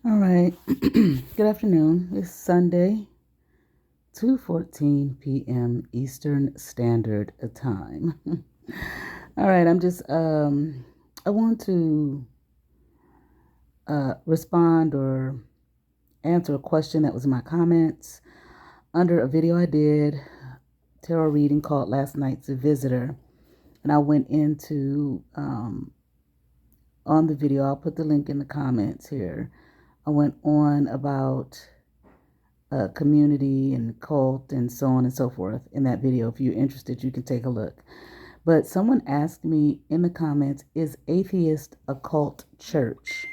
All right. Good afternoon. It's Sunday, 2:14 p.m. Eastern Standard Time. All right, I want to respond or answer a question that was in my comments under a video I did, tarot reading called Last Night's Visitor. And I went into, on the video, I'll put the link in the comments here. I went on about community and cult and so on and so forth in that video. If you're interested, you can take a look. But someone asked me in the comments, is atheist a cult church?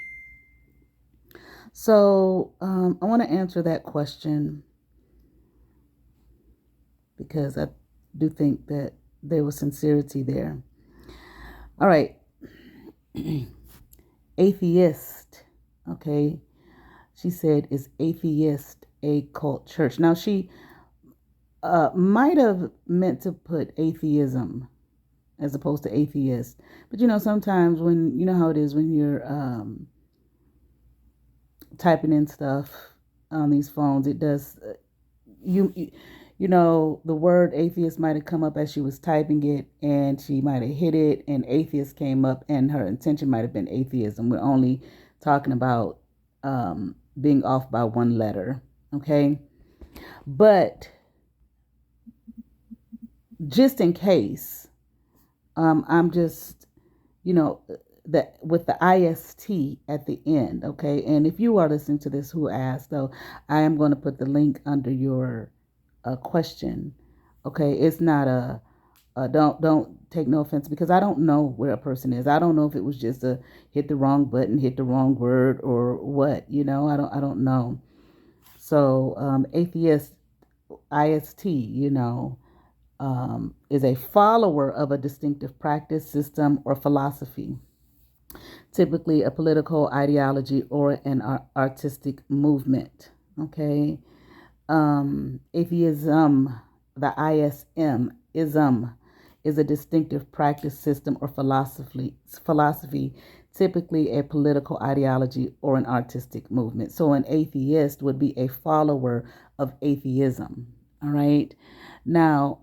So I want to answer that question because I do think that there was sincerity there. All right. Atheist. Okay. She said, is atheist a cult church? Now, she might have meant to put atheism as opposed to atheist. But sometimes when, you know how it is when you're typing in stuff on these phones, it does, the word atheist might have come up as she was typing it, and she might have hit it, and atheist came up, and her intention might have been atheism. We're only talking about being off by one letter, okay? But just in case, I'm just, that with the IST at the end, okay? And if you are listening to this who asked, though, I am going to put the link under your question, okay? It's not don't take no offense, because I don't know where a person is. I don't know if it was just a hit the wrong button, hit the wrong word, or what. I don't know. So atheist, IST, is a follower of a distinctive practice, system, or philosophy, typically a political ideology or an artistic movement. Okay. Atheism, the ISM, ism, is a distinctive practice, system, or philosophy, typically a political ideology or an artistic movement. So an atheist would be a follower of atheism. All right. Now,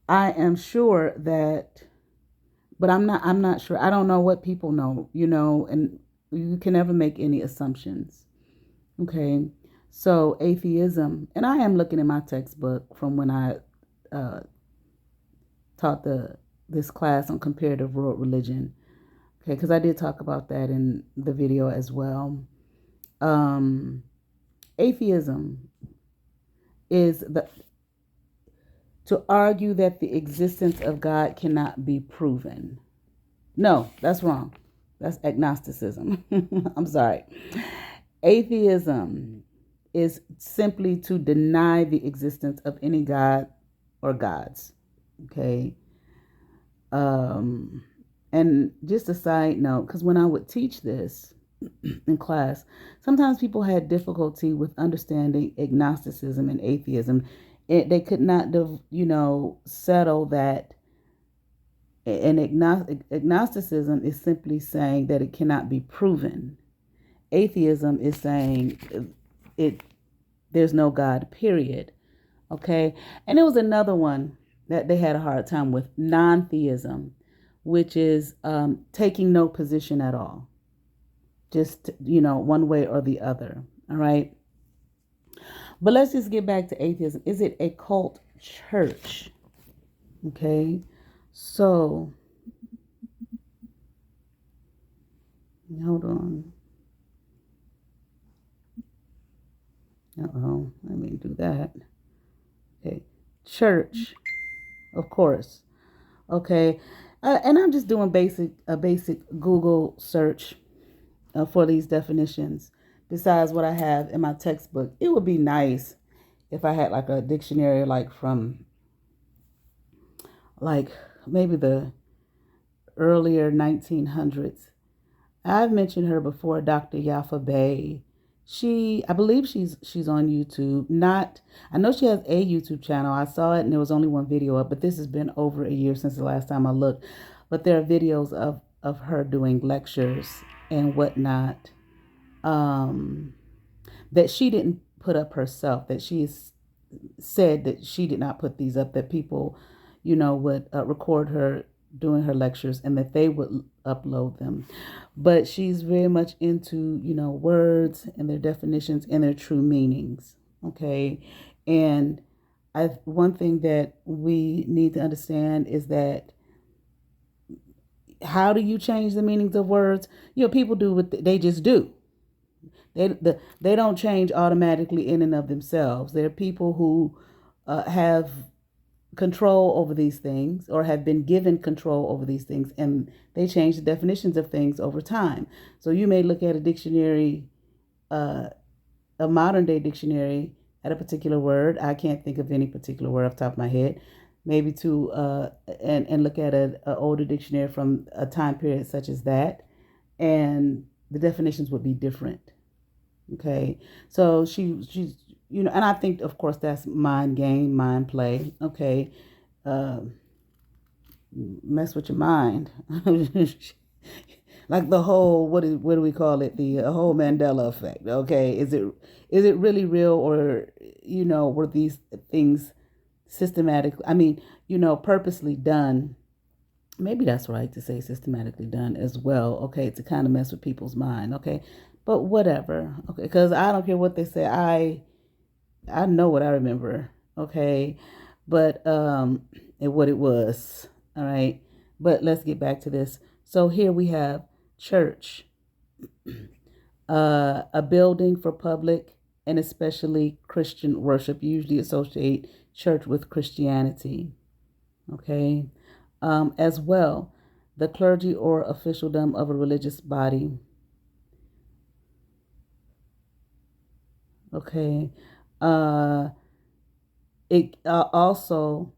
I am sure that, but I'm not sure. I don't know what people know, and you can never make any assumptions. Okay. So atheism, and I am looking in my textbook from when I uh, taught this class on comparative world religion. Okay, because I did talk about that in the video as well. Um, Atheism is to argue that the existence of God cannot be proven. No, that's wrong. That's agnosticism. I'm sorry. Atheism is simply to deny the existence of any God or gods. Okay. And just a side note, because when I would teach this in class, sometimes people had difficulty with understanding agnosticism and atheism. They could not, settle that. And agnosticism is simply saying that it cannot be proven. Atheism is saying there's no God, period. Okay. And there was another one that they had a hard time with, non-theism, which is taking no position at all. Just, one way or the other. All right. But let's just get back to atheism. Is it a cult church? Okay. So, hold on. Let me do that. Okay. Church, of course. Okay. And I'm just doing a basic Google search for these definitions besides what I have in my textbook. It would be nice if I had like a dictionary, like from like maybe the earlier 1900s. I've mentioned her before, Dr. Yafa Bay. I believe she's on YouTube. I know she has a YouTube channel. I saw it and there was only one video up, but this has been over a year since the last time I looked. But there are videos of of her doing lectures and whatnot, um, that she didn't put up herself, that she has said that she did not put these up, that people, would record her doing her lectures and that they would upload them. But she's very much into, words and their definitions and their true meanings. Okay. And one thing that we need to understand is that how do you change the meanings of words? People do what they just do. They don't change automatically in and of themselves. There are people who have control over these things or have been given control over these things, and they change the definitions of things over time. So you may look at a dictionary, a modern day dictionary, at a particular word. I can't think of any particular word off the top of my head. Maybe to and look at an older dictionary from a time period such as that, and the definitions would be different. Okay, so she's and I think of course that's mind game, mind play. Okay, mess with your mind, like the whole what do we call it? The whole Mandela effect. Okay, is it really real, or were these things systematically? I mean, purposely done. Maybe that's right to say systematically done as well. Okay, to kind of mess with people's mind. Okay, but whatever. Okay, because I don't care what they say. I know what I remember. Okay, but and what it was. All right, but let's get back to this. So here we have church, a building for public and especially Christian worship. You usually associate church with Christianity. Okay, as well, the clergy or officialdom of a religious body. Okay, it also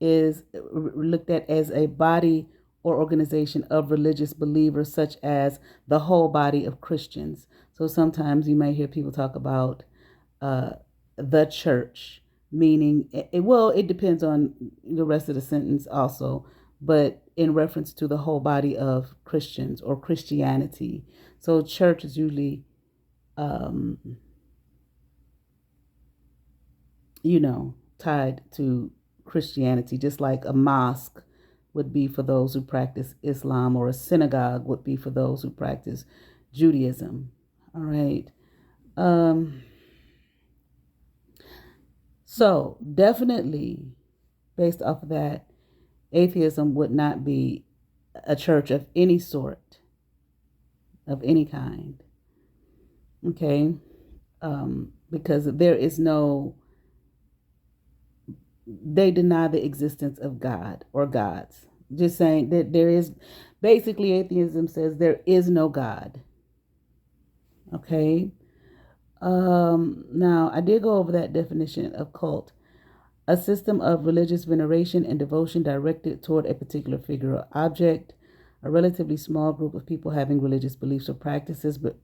is looked at as a body or organization of religious believers, such as the whole body of Christians. So sometimes you may hear people talk about uh, the church, meaning, it depends on the rest of the sentence also, but in reference to the whole body of Christians or Christianity. So church is usually, um, tied to Christianity, just like a mosque would be for those who practice Islam, or a synagogue would be for those who practice Judaism. All right. So definitely, based off of that, atheism would not be a church of any sort, of any kind. Okay. Because they deny the existence of God or gods. Just saying that basically atheism says there is no God. Okay. Now I did go over that definition of cult: a system of religious veneration and devotion directed toward a particular figure or object, a relatively small group of people having religious beliefs or practices but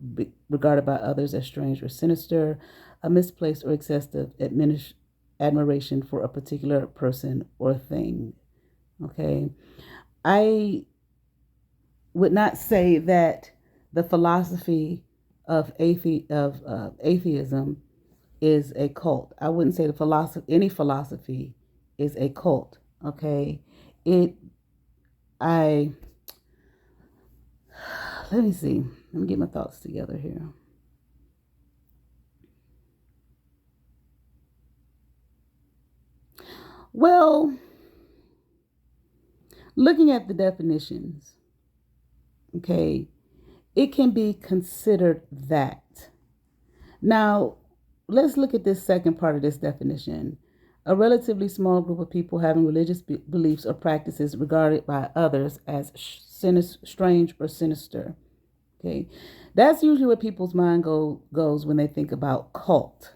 regarded by others as strange or sinister, a misplaced or excessive admiration for a particular person or thing. Okay, I would not say that the philosophy of atheism is a cult. I wouldn't say any philosophy is a cult. Okay, I let me see. Let me get my thoughts together here. Well, looking at the definitions, okay, it can be considered that. Now, let's look at this second part of this definition: a relatively small group of people having religious beliefs or practices regarded by others as strange or sinister. Okay, that's usually where people's mind goes when they think about cult.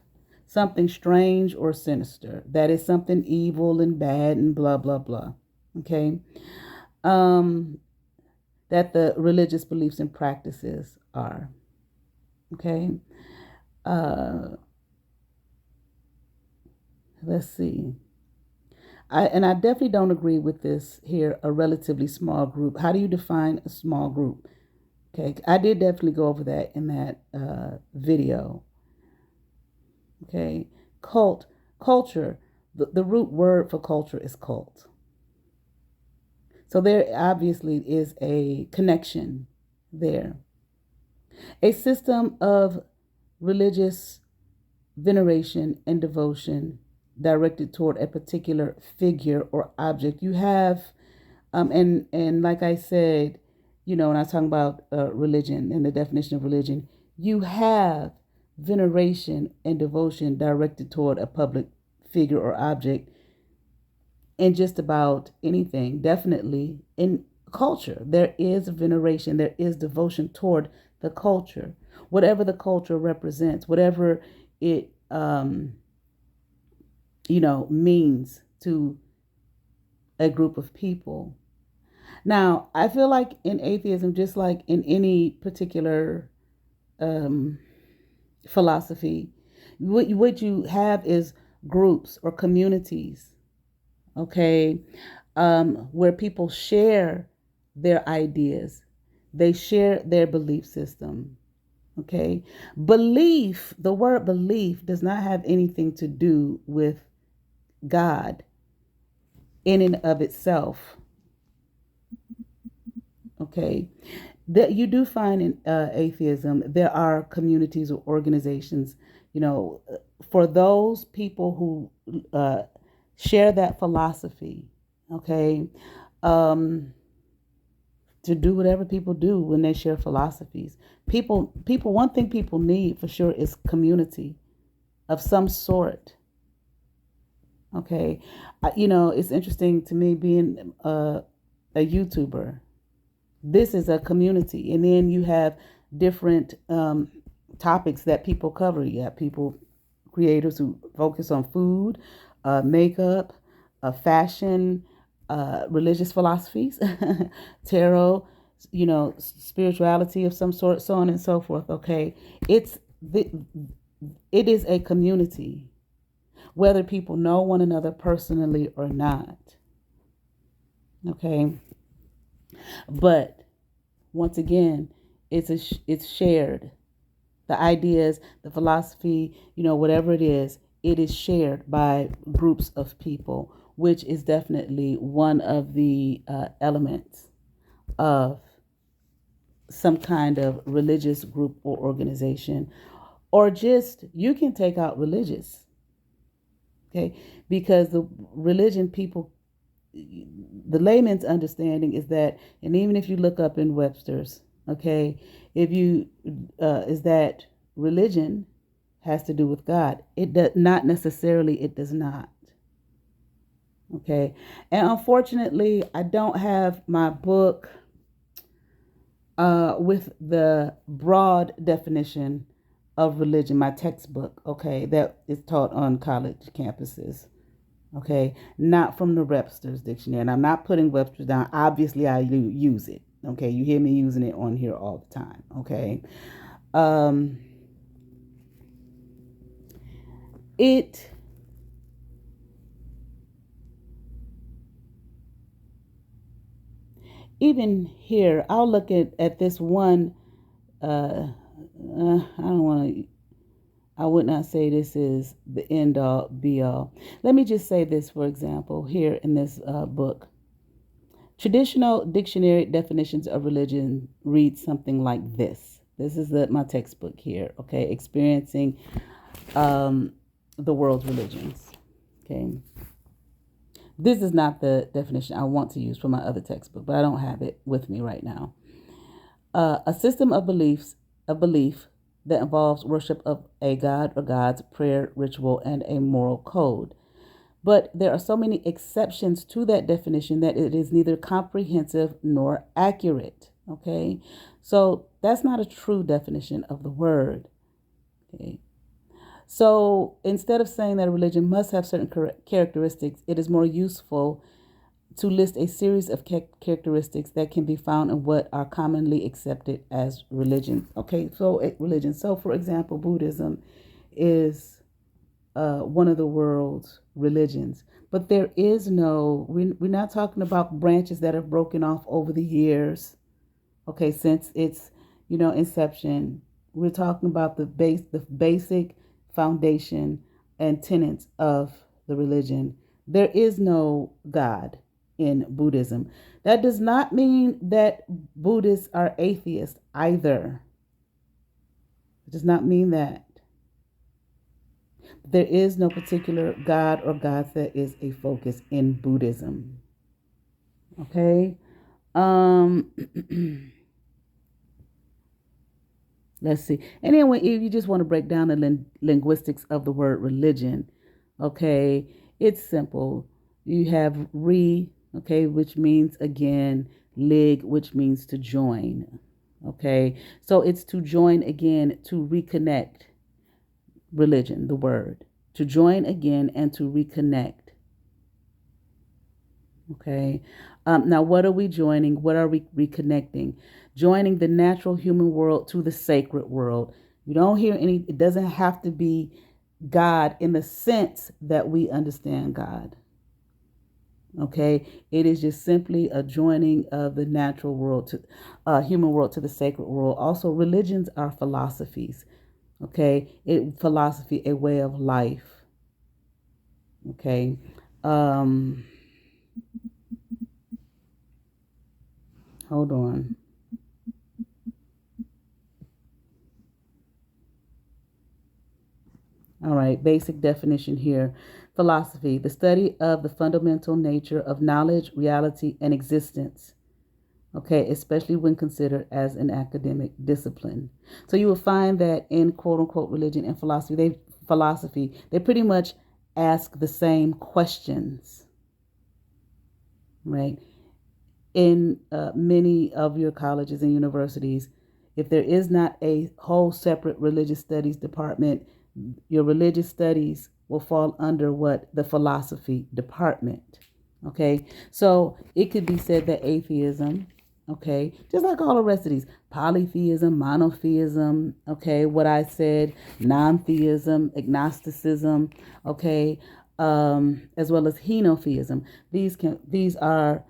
Something strange or sinister. That is something evil and bad and blah blah blah. Okay, that the religious beliefs and practices are. Okay, let's see. I definitely don't agree with this here, a relatively small group. How do you define a small group? Okay, I did definitely go over that in that video. Okay, culture, the root word for culture is cult. So there obviously is a connection there. A system of religious veneration and devotion directed toward a particular figure or object. You have, and like I said, when I was talking about religion and the definition of religion, you have veneration and devotion directed toward a public figure or object in just about anything. Definitely in culture, there is veneration, there is devotion toward the culture, whatever the culture represents, whatever it means to a group of people. Now, I feel like in atheism, just like in any particular philosophy, what you have is groups or communities, okay, where people share their ideas, they share their belief system, okay. Belief, the word belief does not have anything to do with God in and of itself, okay. That you do find in atheism, there are communities or organizations, for those people who share that philosophy, okay, to do whatever people do when they share philosophies. One thing people need for sure is community of some sort. Okay, it's interesting to me being a YouTuber. This is a community, and then you have different topics that people cover. You have creators who focus on food, makeup, fashion, religious philosophies, tarot, spirituality of some sort, so on and so forth. Okay, it is a community, whether people know one another personally or not. Okay, but once again, it's shared. The ideas, the philosophy, whatever it is shared by groups of people, which is definitely one of the elements of some kind of religious group or organization, or just, you can take out religious, okay, because the religion people, the layman's understanding is that, and even if you look up in Webster's, okay, if you is that religion has to do with God. It does not necessarily. It does not. Okay, and unfortunately, I don't have my book with the broad definition of religion, my textbook. Okay, that is taught on college campuses. Okay, not from the Webster's dictionary, and I'm not putting Webster's down. Obviously, I use it. Okay, you hear me using it on here all the time. Okay, it even here, I'll look at this one. I don't want to. I would not say this is the end all be all. Let me just say this, for example, here in this book. Traditional dictionary definitions of religion read something like this. This is my textbook here, okay? Experiencing the world's religions, okay? This is not the definition I want to use for my other textbook, but I don't have it with me right now. A system of belief that involves worship of a god or gods, prayer, ritual, and a moral code. But there are so many exceptions to that definition that it is neither comprehensive nor accurate. Okay, so that's not a true definition of the word. Okay, so instead of saying that a religion must have certain characteristics, it is more useful to list a series of characteristics that can be found in what are commonly accepted as religion. Okay, so religion. So, for example, Buddhism is one of the world's religions. But there is no, we're not talking about branches that have broken off over the years, okay, since its, inception. We're talking about the basic foundation and tenets of the religion. There is no God in Buddhism. That does not mean that Buddhists are atheists either. It does not mean that. There is no particular God or gods that is a focus in Buddhism. Okay? Let's see. And then if you just want to break down the linguistics of the word religion, okay, it's simple. You have okay, which means again, lig, which means to join. Okay, so it's to join again, to reconnect. Religion, the word. To join again and to reconnect. Okay. Now, what are we joining? What are we reconnecting? Joining the natural human world to the sacred world. You don't hear it doesn't have to be God in the sense that we understand God. Okay. It is just simply a joining of the natural world to human world to the sacred world. Also, religions are philosophies. Okay. Philosophy, a way of life. Okay. Hold on. All right, basic definition here. Philosophy, the study of the fundamental nature of knowledge, reality, and existence. Okay, especially when considered as an academic discipline. So you will find that in quote unquote religion and philosophy, they pretty much ask the same questions, right? In many of your colleges and universities, if there is not a whole separate religious studies department, your religious studies will fall under what? The philosophy department. Okay, so it could be said that atheism, okay, just like all the rest of these, polytheism, monotheism, okay, what I said, non-theism, agnosticism, okay, as well as henotheism. These are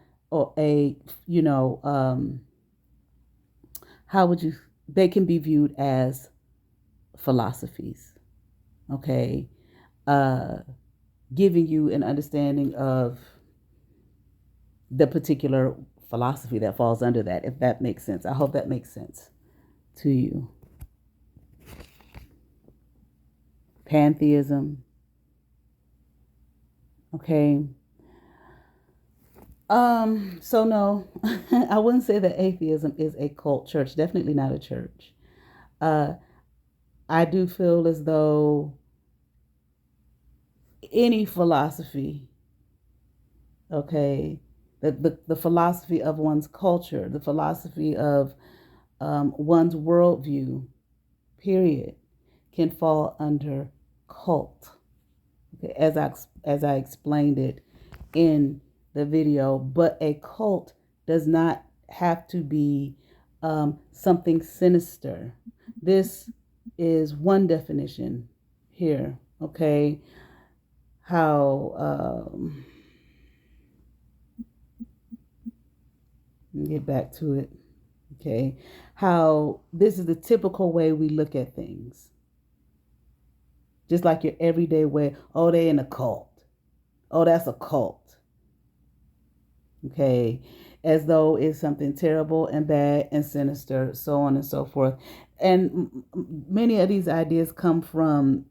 how would you? They can be viewed as philosophies. Okay, giving you an understanding of the particular philosophy that falls under that, if that makes sense. I hope that makes sense to you. Pantheism. Okay. So no, I wouldn't say that atheism is a cult church. Definitely not a church. I do feel as though any philosophy, okay, the philosophy of one's culture, the philosophy of one's worldview, period, can fall under cult. Okay, as I explained it in the video, but a cult does not have to be something sinister. This is one definition here, okay? How, get back to it, okay? How this is the typical way we look at things. Just like your everyday way, oh, they in a cult. Oh, that's a cult. Okay, as though it's something terrible and bad and sinister, so on and so forth. And many of these ideas come from,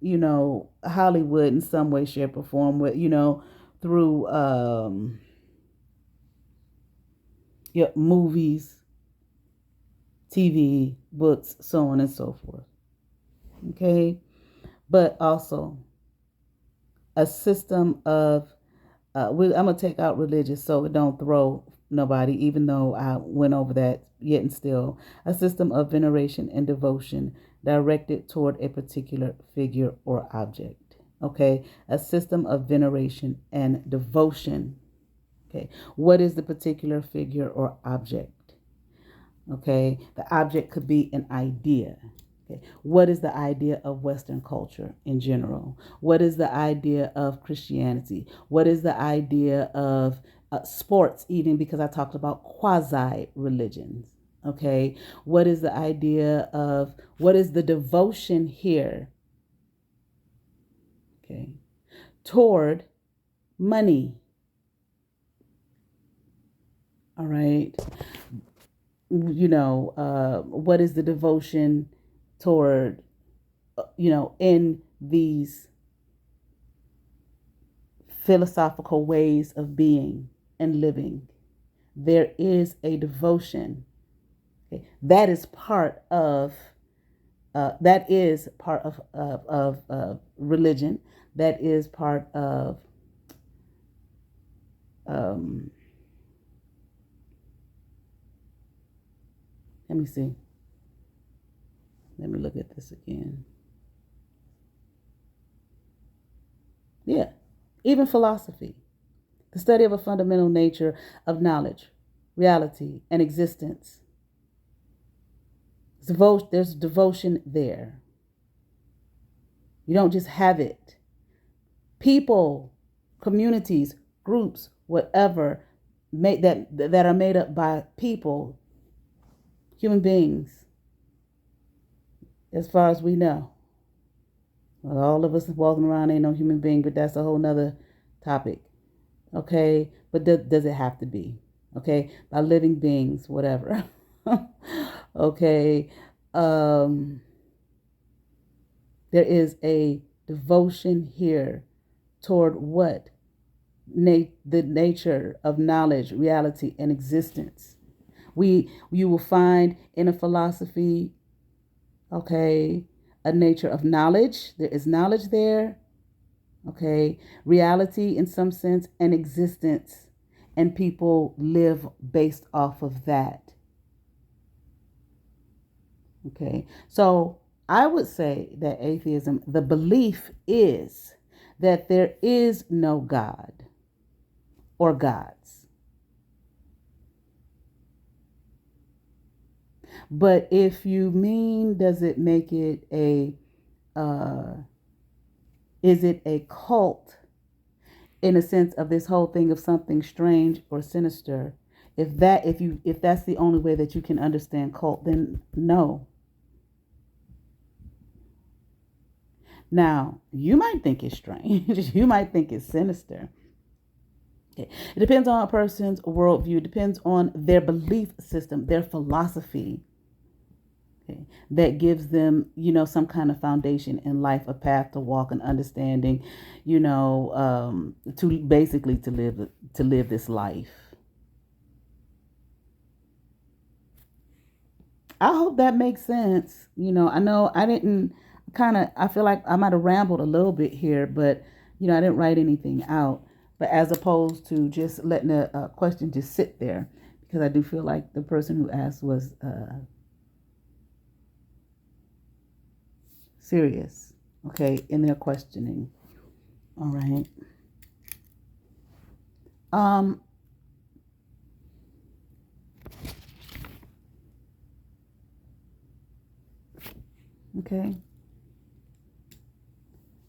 Hollywood in some way, shape, or form, with, through movies, TV, books, so on and so forth. Okay, but also a system of I'm going to take out religious so it don't throw nobody, even though I went over that, yet and still. A system of veneration and devotion directed toward a particular figure or object. Okay, a system of veneration and devotion. Okay, what is the particular figure or object? Okay, the object could be an idea. Okay. What is the idea of Western culture in general? What is the idea of Christianity? What is the idea of sports, even because I talked about quasi religions? Okay. What is the idea of what is the devotion here? Okay. Toward money. All right. What is the devotion toward, in these philosophical ways of being and living? There is a devotion. Okay? That is part of religion. That is part of let me see. Let me look at this again. Yeah, even philosophy, the study of a fundamental nature of knowledge, reality, and existence. There's devotion there. You don't just have it. People, communities, groups, whatever, that are made up by people, human beings, as far as we know. Well, all of us walking around ain't no human being, but that's a whole nother topic. Okay, but does it have to be? Okay, by living beings, whatever. Okay, there is a devotion here toward what? The nature of knowledge, reality, and existence. You will find in a philosophy, okay, a nature of knowledge. There is knowledge there, okay, reality in some sense, and existence, and people live based off of that. Okay, so I would say that atheism, the belief is that there is no God or gods. But if you mean, does it make it is it a cult in a sense of this whole thing of something strange or sinister? If that's the only way that you can understand cult, then no. Now, you might think it's strange. You might think it's sinister. Okay. It depends on a person's worldview. It depends on their belief system, their philosophy. Okay. That gives them, some kind of foundation in life, a path to walk, an understanding, to basically to live this life. I hope that makes sense. I know I didn't I feel like I might have rambled a little bit here, but, I didn't write anything out. But as opposed to just letting a question just sit there, because I do feel like the person who asked was serious, okay, in their questioning. All right. Okay.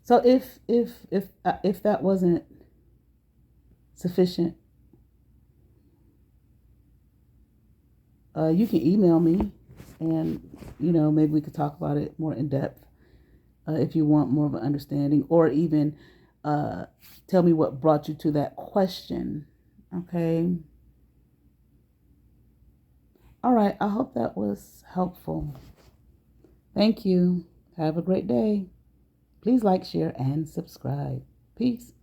So if that wasn't sufficient, you can email me, and maybe we could talk about it more in depth if you want more of an understanding, or even tell me what brought you to that question. Okay. All right. I hope that was helpful. Thank you. Have a great day. Please like, share, and subscribe. Peace.